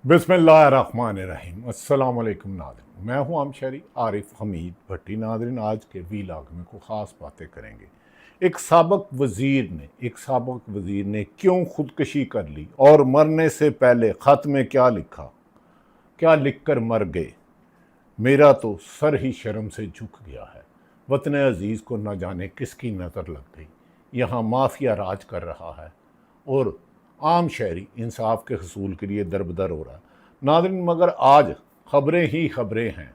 बिस्मिल्लाहिर्रहमानिर्रहीम। अस्सलाम वालेकुम नाज़रीन, मैं हूं आमशरी आरिफ हमीद भट्टी। नाज़रीन, आज के वीलॉग में को ख़ास बातें करेंगे। एक साबक वज़ीर ने क्यों ख़ुदकशी कर ली और मरने से पहले ख़त में क्या लिखा, क्या लिख कर मर गए। मेरा तो सर ही शर्म से झुक गया है। वतन अजीज़ को न जाने किसकी नज़र लग गई। यहाँ माफिया राज कर रहा है और आम शहरी इंसाफ के हसूल के लिए दरबदर हो रहा है। नाज़रीन, मगर आज ख़बरें ही ख़बरें हैं।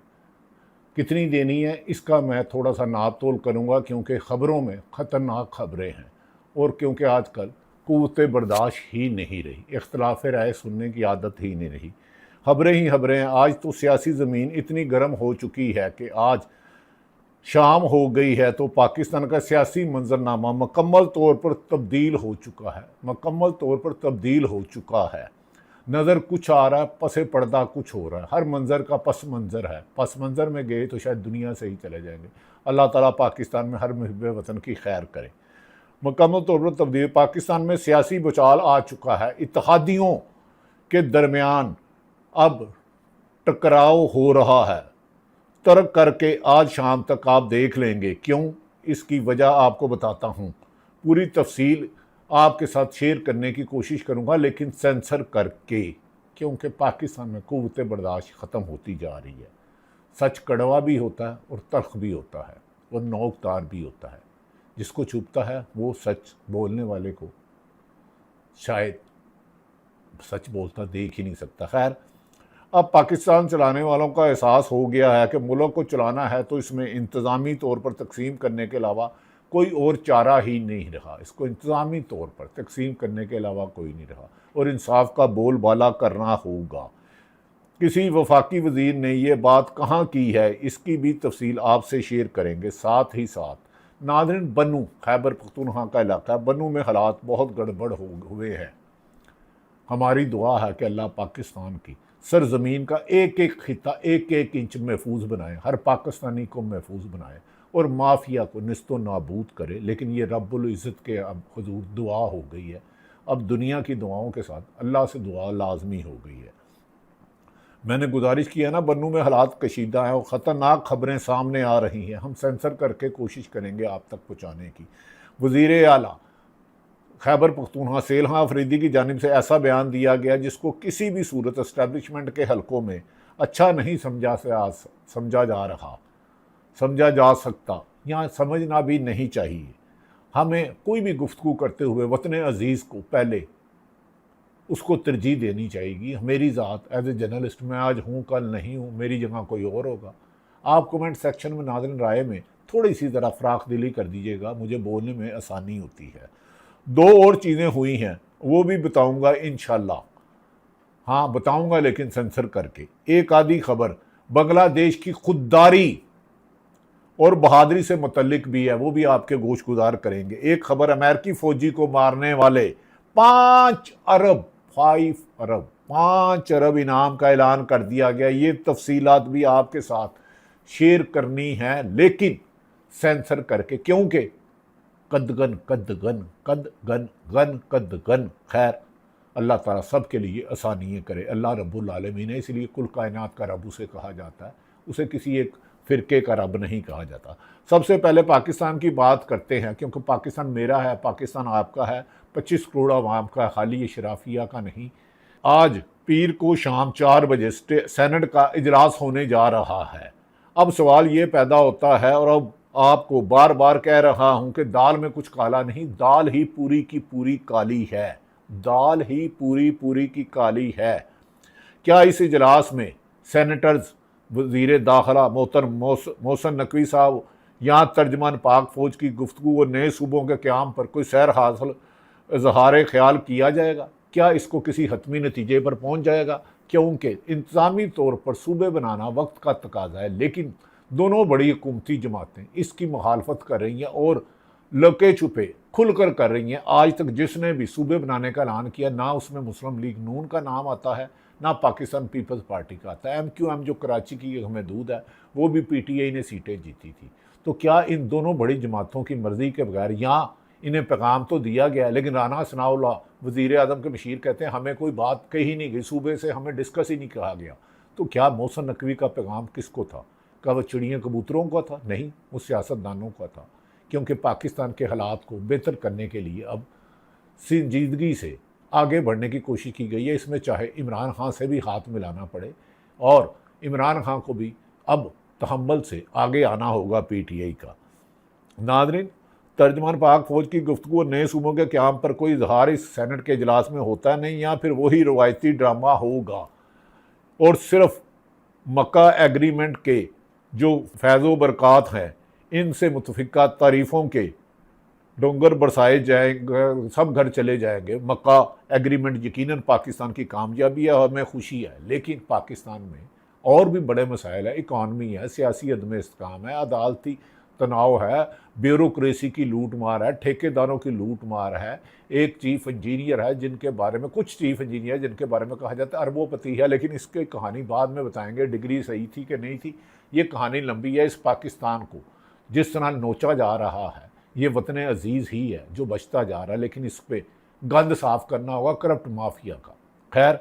कितनी देनी है इसका मैं थोड़ा सा नाप तोल करूँगा, क्योंकि ख़बरों में ख़तरनाक ख़बरें हैं और क्योंकि आजकल क़ुव्वत बर्दाश्त ही नहीं रही, इख्तलाफ राय सुनने की आदत ही नहीं रही। ख़बरें ही ख़बरें हैं। आज तो सियासी ज़मीन इतनी गर्म हो चुकी है कि आज शाम हो गई है तो पाकिस्तान का सियासी मंजरनामा मुकम्मल तौर पर तब्दील हो चुका है। नज़र कुछ आ रहा है, पसे पर्दा कुछ हो रहा है। हर मंज़र का पस मंज़र है। पस मंज़र में गए तो शायद दुनिया से ही चले जाएंगे। अल्लाह ताला पाकिस्तान में हर मुहिब वतन की खैर करे। मुकम्मल तौर पर तब्दील, पाकिस्तान में सियासी भूचाल आ चुका है। इत्तेहादियों के दरमियान अब टकराव हो रहा है। तर्क करके आज शाम तक आप देख लेंगे क्यों। इसकी वजह आपको बताता हूँ। पूरी तफसील आपके साथ शेयर करने की कोशिश करूँगा, लेकिन सेंसर करके, क्योंकि पाकिस्तान में क़ुव्वत बर्दाश्त ख़त्म होती जा रही है। सच कड़वा भी होता है और तल्ख़ भी होता है और नोकदार भी होता है। जिसको चुभता है वो सच बोलने वाले को शायद सच बोलता देख ही नहीं सकता। खैर, अब पाकिस्तान चलाने वालों का एहसास हो गया है कि मुल्क को चलाना है तो इसमें इंतज़ामी तौर पर तकसीम करने के अलावा कोई और चारा ही नहीं रहा। इसको इंतज़ामी तौर पर तकसीम करने के अलावा कोई नहीं रहा और इंसाफ का बोलबाला करना होगा। किसी वफाकी वज़ीर ने ये बात कहाँ की है, इसकी भी तफसील आपसे शेयर करेंगे। साथ ही साथ नाज़रीन, बन्नू खैबर पख्तूनख्वा का इलाका है। बन्नू में हालात बहुत गड़बड़ हुए हैं। हमारी दुआ है कि अल्लाह पाकिस्तान की सरजमीन का एक एक खिता, एक एक इंच महफूज बनाए, हर पाकिस्तानी को महफूज बनाए और माफिया को निस्तो नाबूद करे। लेकिन ये रब्बुल इज़्ज़त के अब हुजूर दुआ हो गई है। अब दुनिया की दुआओं के साथ अल्लाह से दुआ लाजमी हो गई है। मैंने गुजारिश किया ना, बन्नू में हालात कशीदा है और ख़तरनाक ख़बरें सामने आ रही हैं। हम सेंसर करके कोशिश करेंगे आप तक पहुँचाने की। वज़ीर आला खैबर पख्तूनख्वा सेलहा अफरीदी की जानिब से ऐसा बयान दिया गया जिसको किसी भी सूरत एस्टेब्लिशमेंट के हलकों में अच्छा नहीं समझा जा सकता या समझना भी नहीं चाहिए। हमें कोई भी गुफ्तगू करते हुए वतन अजीज़ को पहले उसको तरजीह देनी चाहिए। मेरी ज़ात एज ए जर्नलिस्ट, मैं आज हूँ कल नहीं हूँ, मेरी जगह कोई और होगा। आप कमेंट सेक्शन में नाज़रीन राय में थोड़ी सी ज़रा फ़राख दिली कर दीजिएगा, मुझे बोलने में आसानी होती है। दो और चीज़ें हुई हैं वो भी बताऊंगा इंशाल्लाह। हाँ बताऊंगा, लेकिन सेंसर करके। एक आधी खबर बांग्लादेश की खुददारी और बहादुरी से मुतल्लिक भी है, वो भी आपके गोश गुजार करेंगे। एक खबर अमेरिकी फौजी को मारने वाले 5 अरब इनाम का ऐलान कर दिया गया। ये तफसीलात भी आपके साथ शेयर करनी है, लेकिन सेंसर करके, क्योंकि कदगन। खैर, अल्लाह ताला सब के लिए आसानियाँ करे। अल्लाह रब्बुल आलमीन है, इसलिए कुल कायनात का रब उसे कहा जाता है। उसे किसी एक फ़िरके का रब नहीं कहा जाता। सबसे पहले पाकिस्तान की बात करते हैं, क्योंकि पाकिस्तान मेरा है, पाकिस्तान आपका है, 25 करोड़ आवाम का, खाली ये शराफिया का नहीं। आज पीर को शाम 4 बजे सेनेट का इजलास होने जा रहा है। अब सवाल ये पैदा होता है, और अब आपको बार बार कह रहा हूं कि दाल में कुछ काला नहीं, दाल ही पूरी की पूरी काली है। दाल ही पूरी की काली है। क्या इस इजलास में सेनेटर्स, वज़ीर दाखिला मोहतरम मोहसन नकवी साहब, या तर्जमान पाक फौज की गुफ्तगू और नए सूबों के क़याम पर कोई सैर हासिल इज़हार ख्याल किया जाएगा? क्या इसको किसी हतमी नतीजे पर पहुँच जाएगा? क्योंकि इंतज़ामी तौर पर सूबे बनाना वक्त का तकाजा है, लेकिन दोनों बड़ी हुकूमती जमातें इसकी मुखालफत कर रही हैं और लके छुपे खुलकर कर रही हैं। आज तक जिसने भी सूबे बनाने का ऐलान किया, ना उसमें मुस्लिम लीग नून का नाम आता है, ना पाकिस्तान पीपल्स पार्टी का आता है। MQM जो कराची की महदूद है, वो भी PTI ने सीटें जीती थी। तो क्या इन दोनों बड़ी जमातों की मर्ज़ी के बगैर, या इन्हें पैगाम तो दिया गया, लेकिन राना सनाउल्लाह वज़ीर आज़म के मशीर कहते हैं हमें कोई बात कही नहीं गई, सूबे से हमें डिस्कस ही नहीं कहा गया। तो क्या मोहसिन नकवी का पैगाम किसको था? क्या वह चिड़िया कबूतरों का था? नहीं, वो सियासतदानों का था, क्योंकि पाकिस्तान के हालात को बेहतर करने के लिए अब संजीदगी से आगे बढ़ने की कोशिश की गई है। इसमें चाहे इमरान खान से भी हाथ मिलाना पड़े और इमरान खान को भी अब तहम्मुल से आगे आना होगा PTI का। नाज़रीन, तर्जमान पाक फ़ौज की गुफ्तगू और नए सूबों के क़याम पर कोई इजहार इस सेनेट के इजलास में होता नहीं, या फिर वही रवायती ड्रामा होगा और सिर्फ मक्का एग्रीमेंट के जो फैज़ो बरक़ात हैं इनसे मुतफ़िका तारीफ़ों के डोंगर बरसाए जाएंगे, सब घर चले जाएंगे। मक्का एग्रीमेंट यकीनन पाकिस्तान की कामयाबी है और हमें खुशी है, लेकिन पाकिस्तान में और भी बड़े मसाइल है। इकॉनमी है, सियासी अदम इस्तेकाम है, अदालती तनाव है, ब्यूरोक्रेसी की लूट मार है, ठेकेदारों की लूट मार है। एक चीफ इंजीनियर है जिनके बारे में, कुछ चीफ इंजीनियर जिनके बारे में कहा जाता है अरबोपति है, लेकिन इसकी कहानी बाद में बताएंगे, डिग्री सही थी कि नहीं थी। ये कहानी लंबी है। इस पाकिस्तान को जिस तरह नोचा जा रहा है, ये वतन अजीज़ ही है जो बचता जा रहा है, लेकिन इस पर गंद साफ़ करना होगा करप्ट माफिया का। खैर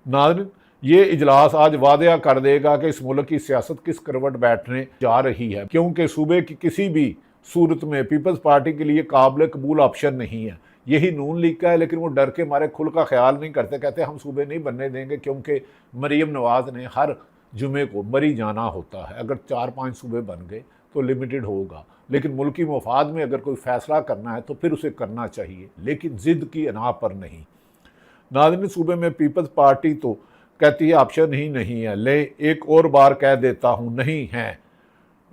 नाज़रीन, ये इजलास आज वादया कर देगा कि इस मुल्क की सियासत किस करवट बैठने जा रही है, क्योंकि सूबे की किसी भी सूरत में पीपल्स पार्टी के लिए काबिल कबूल ऑप्शन नहीं है। यही नून लीग का है, लेकिन वो डर के मारे खुल का ख्याल नहीं करते, कहते हम सूबे नहीं बनने देंगे, क्योंकि मरीम नवाज़ ने हर जुमे को मरी जाना होता है। अगर 4-5 सूबे बन गए तो लिमिटेड होगा, लेकिन मुल्की मफाद में अगर कोई फ़ैसला करना है तो फिर उसे करना चाहिए, लेकिन ज़िद की अना पर नहीं। नाज़रीन, सूबे में पीपल्स पार्टी तो कहती है ऑप्शन ही नहीं है। ले एक और बार कह देता हूँ, नहीं है,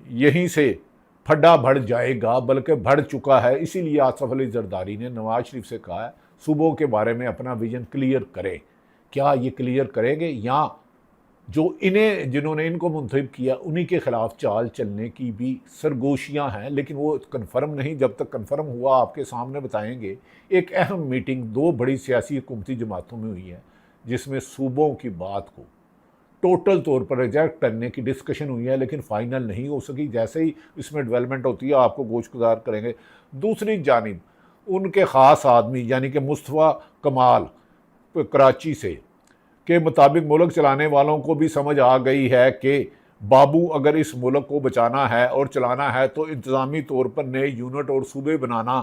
यहीं से फड्डा बढ़ जाएगा, बल्कि बढ़ चुका है। इसीलिए आसफ अली जरदारी ने नवाज शरीफ से कहा है सूबों के बारे में अपना विजन क्लियर करें। क्या ये क्लियर करेंगे, या जो इन्हें जिन्होंने इनको मुंतखब किया उन्हीं के ख़िलाफ़ चाल चलने की भी सरगोशियां हैं, लेकिन वो कन्फर्म नहीं। जब तक कन्फर्म हुआ आपके सामने बताएंगे। एक अहम मीटिंग 2 बड़ी सियासी हुकूमती जमातों में हुई है, जिसमें सूबों की बात को टोटल तौर पर रिजेक्ट करने की डिस्कशन हुई है, लेकिन फ़ाइनल नहीं हो सकी। जैसे ही इसमें डेवलपमेंट होती है आपको गोशगुजार करेंगे। दूसरी जानिब उनके ख़ास आदमी यानी कि मुस्तफ़ा कमाल कराची से के मुताबिक मुल्क चलाने वालों को भी समझ आ गई है कि बाबू अगर इस मुल्क को बचाना है और चलाना है तो इंतज़ामी तौर पर नए यूनिट और सूबे बनाना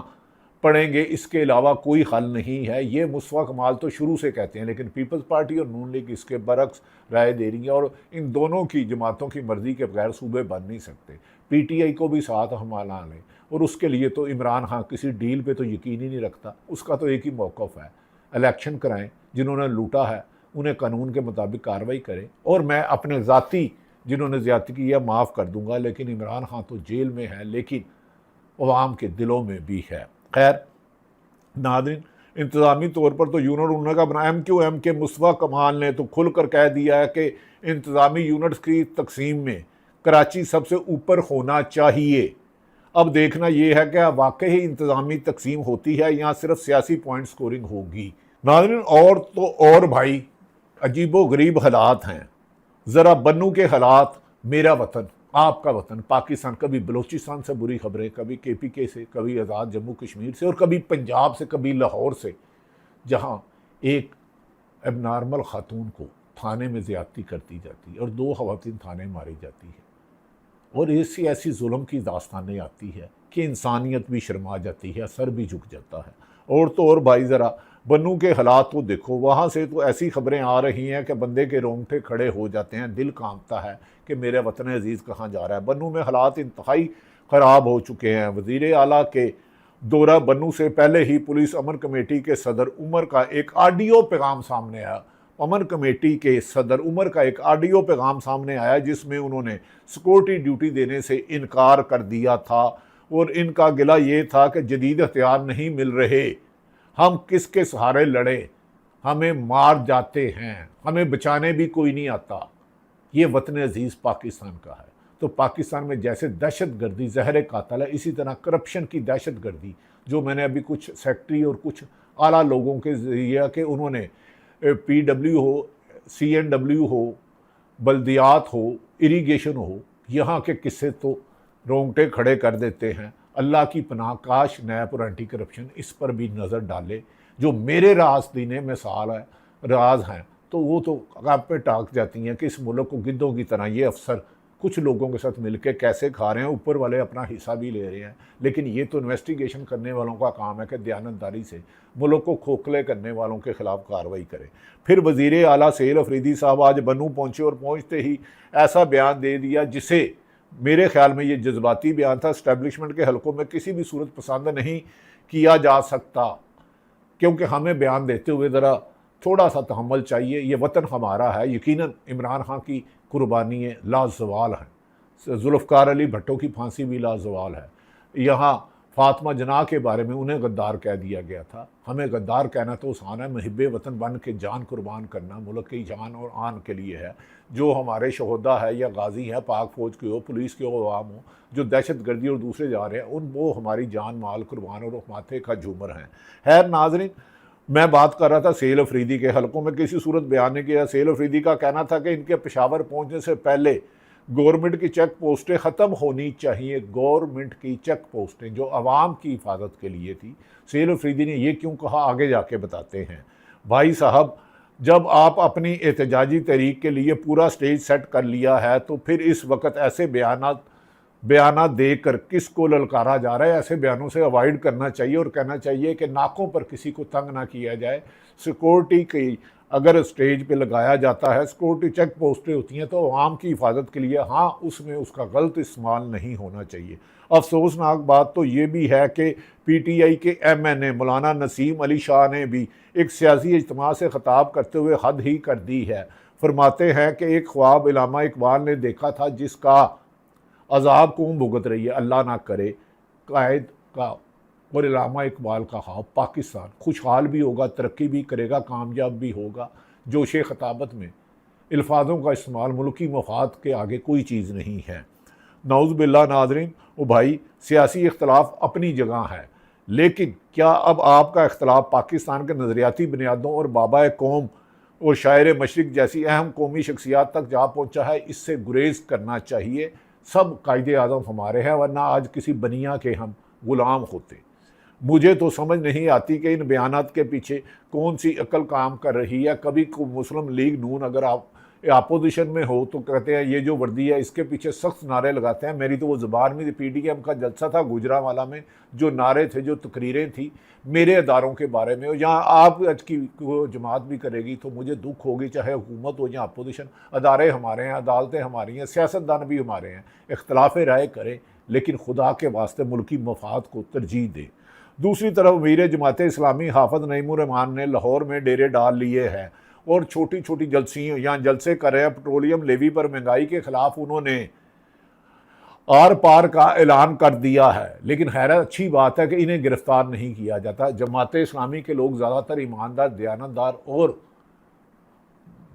पड़ेंगे, इसके अलावा कोई हल नहीं है। ये मुस्तफ़ा कमाल तो शुरू से कहते हैं, लेकिन पीपल्स पार्टी और नून लीग इसके बरक्स राय दे रही है, और इन दोनों की जमातों की मर्ज़ी के बगैर सूबे बन नहीं सकते। PTI को भी साथ हम ला लें, और उसके लिए तो इमरान खान किसी डील पे तो यकीन ही नहीं रखता। उसका तो एक ही मौक़िफ़ है, इलेक्शन कराएं, जिन्होंने लूटा है उन्हें कानून के मुताबिक कार्रवाई करें, और मैं अपने ज़ाती जिन्होंने ज़्यादती की है माफ़ कर दूंगा। लेकिन इमरान खान तो जेल में है, लेकिन अवाम के दिलों में भी है। खैर नाज़रीन, इंतज़ामी तौर पर तो यूनिट उन्होंने का बना MQM के मुस्तफ़ा कमाल ने तो खुलकर कह दिया है कि इंतज़ामी यूनिट्स की तकसीम में कराची सबसे ऊपर होना चाहिए। अब देखना यह है कि वाकई ही इंतज़ामी तकसीम होती है या सिर्फ सियासी पॉइंट स्कोरिंग होगी। नाज़रीन, और तो और भाई अजीबो गरीब हालात हैं। ज़रा बन्नू के हालात, मेरा वतन आपका वतन पाकिस्तान, कभी बलूचिस्तान से बुरी खबरें, कभी KPK से, कभी आज़ाद जम्मू कश्मीर से, और कभी पंजाब से, कभी लाहौर से, जहां एक एबनॉर्मल खातून को थाने में ज़्यादती करती जाती है और 2 ख़वातीन थाने मारी जाती है, और ऐसी ऐसी जुल्म की दास्तानें आती है कि इंसानियत भी शर्मा जाती है, सर भी झुक जाता है। और तो और भाई ज़रा बन्नू के हालात को देखो, वहाँ से तो ऐसी खबरें आ रही हैं कि बंदे के रोंगटे खड़े हो जाते हैं, दिल कांपता है कि मेरे वतन अजीज़ कहाँ जा रहा है। बन्नू में हालात इंतहाई ख़राब हो चुके हैं। वज़ीर आला के दौरा बन्नू से पहले ही पुलिस अमन कमेटी के सदर उमर का एक ऑडियो पैगाम सामने आया। अमन कमेटी के सदर उमर का एक ऑडियो पैगाम सामने आया, जिसमें उन्होंने सिक्योरिटी ड्यूटी देने से इनकार कर दिया था, और इनका गिला ये था कि जदीद हथियार नहीं मिल रहे, हम किसके सहारे लड़े, हमें मार जाते हैं, हमें बचाने भी कोई नहीं आता। ये वतन अजीज़ पाकिस्तान का है। तो पाकिस्तान में जैसे दहशत गर्दी जहर कातल है, इसी तरह करप्शन की दहशत गर्दी, जो मैंने अभी कुछ सेक्रेटरी और कुछ आला लोगों के ज़रिए कि उन्होंने PW हो, CNW हो, बल्दियात हो, इरीगेशन हो, यहाँ के किस्से तो रोंगटे खड़े कर देते हैं। अल्लाह की पनाह, काश नैब और एंटी करप्शन इस पर भी नज़र डाले। जो मेरे रास्तीने मिसाल है, राज हैं, तो वो तो आप पे टाक जाती हैं कि इस मुल्क को गिद्धों की तरह ये अफसर कुछ लोगों के साथ मिलकर कैसे खा रहे हैं, ऊपर वाले अपना हिस्सा भी ले रहे हैं। लेकिन ये तो इन्वेस्टिगेशन करने वालों का काम है कि दयानतदारी से मुल्क को खोखले करने वालों के खिलाफ कार्रवाई करें। फिर वज़ीर आला सहेल अफरीदी साहब आज बनू पहुँचे और पहुँचते ही ऐसा बयान दे दिया जिसे मेरे ख्याल में ये जज्बाती बयान था, इस्टेब्लिशमेंट के हलकों में किसी भी सूरत पसंद नहीं किया जा सकता, क्योंकि हमें बयान देते हुए ज़रा थोड़ा सा तहम्मुल चाहिए। ये वतन हमारा है, यकीनन इमरान खान की कुर्बानी लाजवाल हैं, जुल्फ़कार अली भट्टो की फांसी भी लाजवाल है। यहाँ फातिमा जना के बारे में उन्हें गद्दार कह दिया गया था, हमें गद्दार कहना तो आसान है, मुहिब्बे वतन बन के जान कुर्बान करना मुल्क की जान और आन के लिए है। जो हमारे शहोदा है या गाजी हैं, पाक फ़ौज के हो, पुलिस के हो, अवाम हो, जो दहशत गर्दी और दूसरे जा रहे हैं, उन वो हमारी जान माल कुर्बान और माथे का झूमर हैं। खैर नाज़रीन, मैं बात कर रहा था सहेल अफरीदी के हलकों में किसी सूरत बयान नहीं किया। सहेल अफरीदी का कहना था कि इनके पेशावर पहुंचने से पहले गवर्नमेंट की चेक पोस्टें ख़त्म होनी चाहिए। गवर्नमेंट की चेक पोस्टें जो आवाम की हिफाजत के लिए थी। सहेल अफरीदी ने यह क्यों कहा, आगे जाके बताते हैं। भाई साहब, जब आप अपनी एहतजाजी तहरीक के लिए पूरा स्टेज सेट कर लिया है तो फिर इस वक्त ऐसे बयाना देकर किसको ललकारा जा रहा है? ऐसे बयानों से अवॉइड करना चाहिए और कहना चाहिए कि नाकों पर किसी को तंग ना किया जाए। सिक्योरिटी की अगर स्टेज पे लगाया जाता है, सिक्योरिटी चेक पोस्टें होती हैं तो आवाम की हिफाजत के लिए, हाँ, उसमें उसका गलत इस्तेमाल नहीं होना चाहिए। अफसोसनाक बात तो ये भी है कि PTI के MNA मौलाना नसीम अली शाह ने भी एक सियासी इज्तिमा से खिताब करते हुए हद ही कर दी है। फरमाते हैं कि एक ख्वाब इलामा इकबाल ने देखा था जिसका अजाब कौम भुगत रही है, अल्लाह ना करे। कायद का और इलामा इकबाल का ख्वाब पाकिस्तान खुशहाल भी होगा, तरक्की भी करेगा, कामयाब भी होगा। जोश खताबत में अल्फाजों का इस्तेमाल मुल्की मफाद के आगे कोई चीज़ नहीं है। नऊज़ बिल्लाह नाज़रीन, वो भाई सियासी इख्तलाफ अपनी जगह है, लेकिन क्या अब आपका इख्तलाफ पाकिस्तान के नज़रियाती बुनियादों और बाबा कौम और शायर मशरिक जैसी अहम कौमी शख्सियात तक जा पहुँचा है? इससे गुरेज करना चाहिए। सब कायदे आज़म हमारे हैं, वरना आज किसी बनिया के हम ग़ुलाम होते। मुझे तो समझ नहीं आती कि इन बयानात के पीछे कौन सी अकल काम कर रही है। कभी मुस्लिम लीग नून अगर आप अपोजिशन में हो तो कहते हैं ये जो वर्दी है इसके पीछे सख्त नारे लगाते हैं। मेरी तो वो ज़ुबान में PDM का जलसा था गुजरांवाला में, जो नारे थे, जो तकरीरें थी मेरे अदारों के बारे में, यहाँ आप आज की जमात भी करेगी तो मुझे दुख होगी, चाहे हुकूमत हो या अपोजिशन। अदारे हमारे हैं, अदालतें हमारी हैं, सियासतदान भी हमारे हैं। इख्तलाफ राय करें लेकिन खुदा के वास्ते मुल्की मफाद को तरजीह दें। दूसरी तरफ अमीर जमात इस्लामी हाफिज नईमुर रहमान ने लाहौर में डेरे डाल लिए हैं और छोटी छोटी जलसियों या जलसे कर रहे हैं। पेट्रोलियम लेवी पर महंगाई के खिलाफ उन्होंने आर पार का ऐलान कर दिया है, लेकिन हैरत अच्छी बात है कि इन्हें गिरफ्तार नहीं किया जाता। जमात इस्लामी के लोग ज़्यादातर ईमानदार, दयानतदार और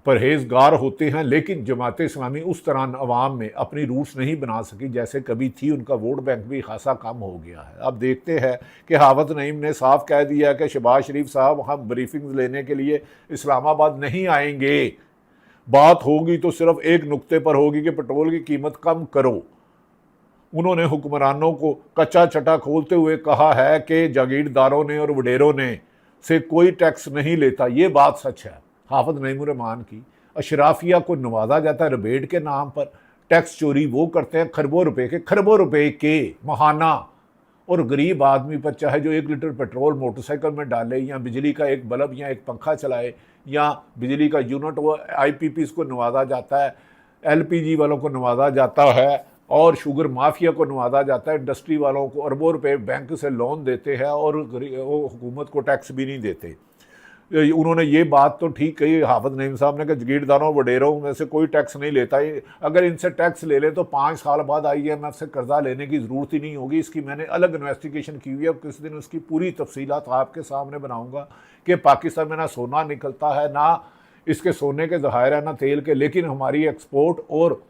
परहेजगार होते हैं, लेकिन जमात इस्लामी उस तरह अवाम में अपनी रूट्स नहीं बना सकी जैसे कभी थी। उनका वोट बैंक भी खासा कम हो गया है। अब देखते हैं कि हाफिज नईम ने साफ कह दिया कि शहबाज शरीफ साहब हम ब्रीफिंग लेने के लिए इस्लामाबाद नहीं आएंगे। बात होगी तो सिर्फ एक नुक्ते पर होगी कि पेट्रोल की कीमत कम करो। उन्होंने हुक्मरानों को कच्चा चटा खोलते हुए कहा है कि जागीरदारों ने और वडेरों ने से कोई टैक्स नहीं लेता। ये बात सच है। हाफिज नईमुर रहमान की अशराफिया को नवाजा जाता है रिबेट के नाम पर। टैक्स चोरी वो करते हैं खरबों रुपए के महाना, और गरीब आदमी पर चाहे जो 1 लीटर पेट्रोल मोटरसाइकिल में डाले या बिजली का एक बल्ब या एक पंखा चलाए या बिजली का यूनिट, वो IPPs को नवाजा जाता है, LPG वालों को नवाजा जाता है और शुगर माफिया को नवाजा जाता है। इंडस्ट्री वालों को अरबों रुपए बैंक से लोन देते हैं और हुकूमत को टैक्स भी नहीं देते। उन्होंने ये बात तो ठीक कही हाफिज नईम साहब ने कि जागीरदारों वडेरों में से कोई टैक्स नहीं लेता। अगर इनसे टैक्स ले ले तो 5 साल बाद IMF से कर्जा लेने की ज़रूरत ही नहीं होगी। इसकी मैंने अलग इन्वेस्टिगेशन की हुई है, किस दिन उसकी पूरी तफसीलात आपके सामने बनाऊंगा कि पाकिस्तान में ना सोना निकलता है, ना इसके सोने के ज़खायर है, ना तेल के, लेकिन हमारी एक्सपोर्ट और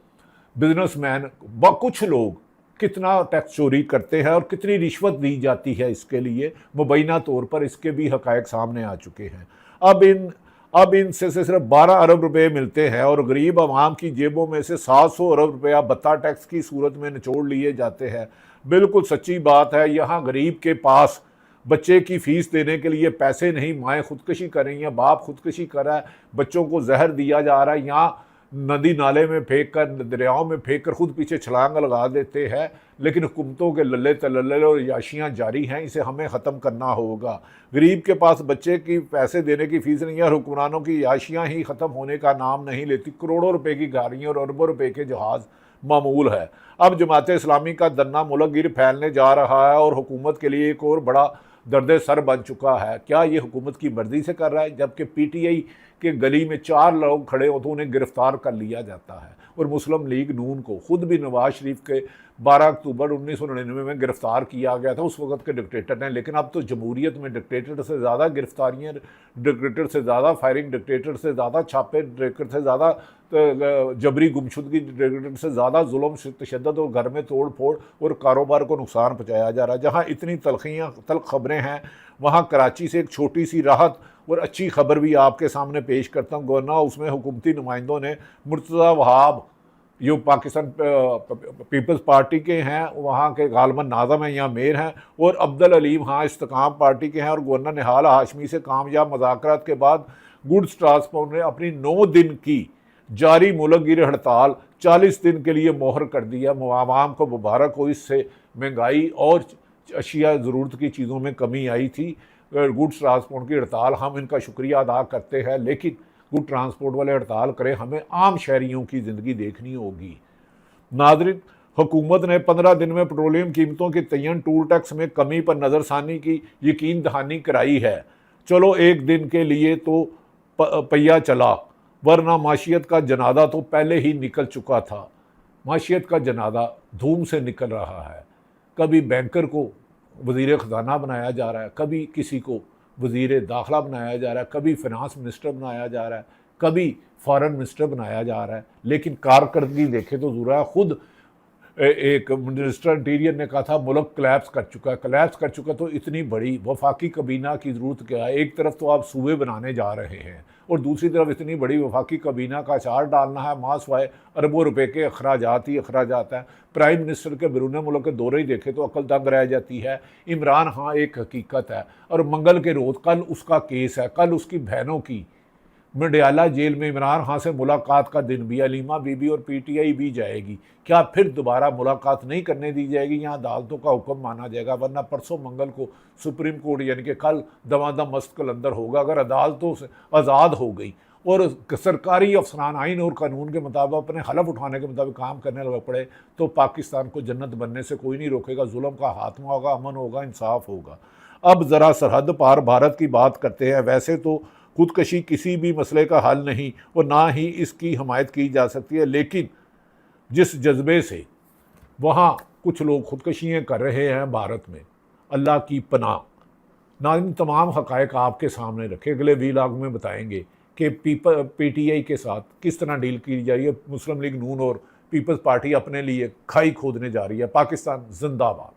बिजनेसमैन कुछ लोग कितना टैक्स चोरी करते हैं और कितनी रिश्वत दी जाती है इसके लिए, मुबैना तौर पर इसके भी हकायक सामने आ चुके हैं। अब इनसे सिर्फ 12 अरब रुपए मिलते हैं और गरीब आवाम की जेबों में से 700 अरब रुपया बत्ता टैक्स की सूरत में निचोड़ लिए जाते हैं। बिल्कुल सच्ची बात है। यहाँ गरीब के पास बच्चे की फीस देने के लिए पैसे नहीं, माएँ खुदकुशी कर रही हैं, बाप खुदकुशी कर रहा है, बच्चों को जहर दिया जा रहा है, यहाँ नदी नाले में फेंक कर, दरियाओं में फेंक कर खुद पीछे छलांग लगा देते हैं। लेकिन हुकूमतों के लल्ले तल्ले और याशियाँ जारी हैं, इसे हमें ख़त्म करना होगा। गरीब के पास बच्चे की पैसे देने की फीस नहीं है और हुक्मरानों की याशियाँ ही ख़त्म होने का नाम नहीं लेती। करोड़ों रुपए की गाड़ियाँ और अरबों रुपए के जहाज़ मामूल है। अब जमात इस्लामी का दन्ना मुल्क गिर फैलने जा रहा है और हुकूमत के लिए एक और बड़ा दर्द सर बन चुका है। क्या ये हुकूमत की मर्जी से कर रहा है? जबकि पीटीआई के गली में 4 लोग खड़े हो तो उन्हें गिरफ्तार कर लिया जाता है। और मुस्लिम लीग नून को खुद भी नवाज शरीफ के 12 अक्टूबर 1999 में गिरफ्तार किया गया था उस वक्त के डिक्टेटर ने। लेकिन अब तो जमहूरियत में डिक्टेटर से ज़्यादा गिरफ्तारियाँ, डिक्टेटर से ज़्यादा फायरिंग, डिक्टेटर से ज़्यादा छापे, डिक्टेटर से ज़्यादा जबरी गुमशुदगी, डिक्टेटर से ज़्यादा जुल्म तशद्दुद और घर में तोड़ फोड़ और कारोबार को नुकसान पहुँचाया जा रहा है। जहाँ इतनी तल्ख खबरें हैं, वहाँ कराची से एक छोटी सी राहत और अच्छी खबर भी आपके सामने पेश करता हूँ। गोना उसमें हुकूमती नुमाइंदों ने मुर्तज़ा वहाब जो पाकिस्तान पीपल्स पार्टी के हैं, वहाँ के गालमन नाज़म हैं या मेयर हैं, और अब्दुल अलीम हाँ इस्तेकाम पार्टी के हैं, और गवर्नर निहाल हाशमी से कामयाब मुज़ाकरात के बाद गुड्स ट्रांसपोर्ट ने अपनी 9 दिन की जारी मुल्क गिर हड़ताल 40 दिन के लिए मोहर कर दिया। आवाम को मुबारक हो, इससे महंगाई और अशिया ज़रूरत की चीज़ों में कमी आई थी। गुड्स ट्रांसपोर्ट की हड़ताल, हम इनका शुक्रिया अदा करते हैं, लेकिन गुड ट्रांसपोर्ट वाले हड़ताल करें, हमें आम शहरियों की ज़िंदगी देखनी होगी। नाज़रीन, हुकूमत ने 15 दिन में पेट्रोलियम कीमतों के तयन टूल टैक्स में कमी पर नज़रसानी की यकीन दहानी कराई है। चलो एक दिन के लिए तो पहिया चला, वरना माशियत का जनादा तो पहले ही निकल चुका था। माशियत का जनादा धूम से निकल रहा है। कभी बैंकर को वज़ीर ख़जाना बनाया जा रहा है, कभी किसी को वज़ीर दाखिला बनाया जा रहा है, कभी फिनांस मिनिस्टर बनाया जा रहा है, कभी फॉरेन मिनिस्टर बनाया जा रहा है। लेकिन कारकर्दगी देखे तो ज़रूर खुद एक मिनिस्टर इंटीरियर ने कहा था मुल्क कोलैप्स कर चुका है। कोलैप्स कर चुका तो इतनी बड़ी वफाकी काबीना की ज़रूरत क्या है? एक तरफ तो आप सूबे बनाने जा रहे हैं और दूसरी तरफ इतनी बड़ी वफाकी काबीना का अचार डालना है। मासवाए अरबों रुपए के अखराजात ही अखराजात हैं। प्राइम मिनिस्टर के बैरून मुल्क के दौरे ही देखे तो अकल दंग रह जाती है। इमरान हाँ एक हकीकत है, और मंगल के रोज़ कल उसका केस है, कल उसकी बहनों की मंडियाला जेल में इमरान खान से मुलाकात का दिन भी, अलीमा बीबी और पीटीआई भी जाएगी। क्या फिर दोबारा मुलाकात नहीं करने दी जाएगी? यहाँ अदालतों का हुक्म माना जाएगा, वरना परसों मंगल को सुप्रीम कोर्ट यानी कि कल दमादम मस्त कलंदर होगा। अगर अदालतों से आज़ाद हो गई और सरकारी अफसरान आइन और कानून के मुताबिक अपने हलफ उठाने के मुताबिक काम करने लग पड़े तो पाकिस्तान को जन्नत बनने से कोई नहीं रोकेगा। जुल्म का खात्मा होगा, अमन होगा, इंसाफ होगा। अब ज़रा सरहद पार भारत की बात करते हैं। वैसे तो खुदकशी किसी भी मसले का हल नहीं और ना ही इसकी हमायत की जा सकती है, लेकिन जिस जज्बे से वहाँ कुछ लोग खुदकशियाँ कर रहे हैं भारत में, अल्लाह की पनाह। नाज़रीन, तमाम हक़ाइक़ आपके सामने रखे। अगले वीलॉग में बताएंगे कि पीटीआई के साथ किस तरह डील की जा रही है। मुस्लिम लीग नून और पीपल्स पार्टी अपने लिए खाई खोदने जा रही है। पाकिस्तान जिंदाबाद।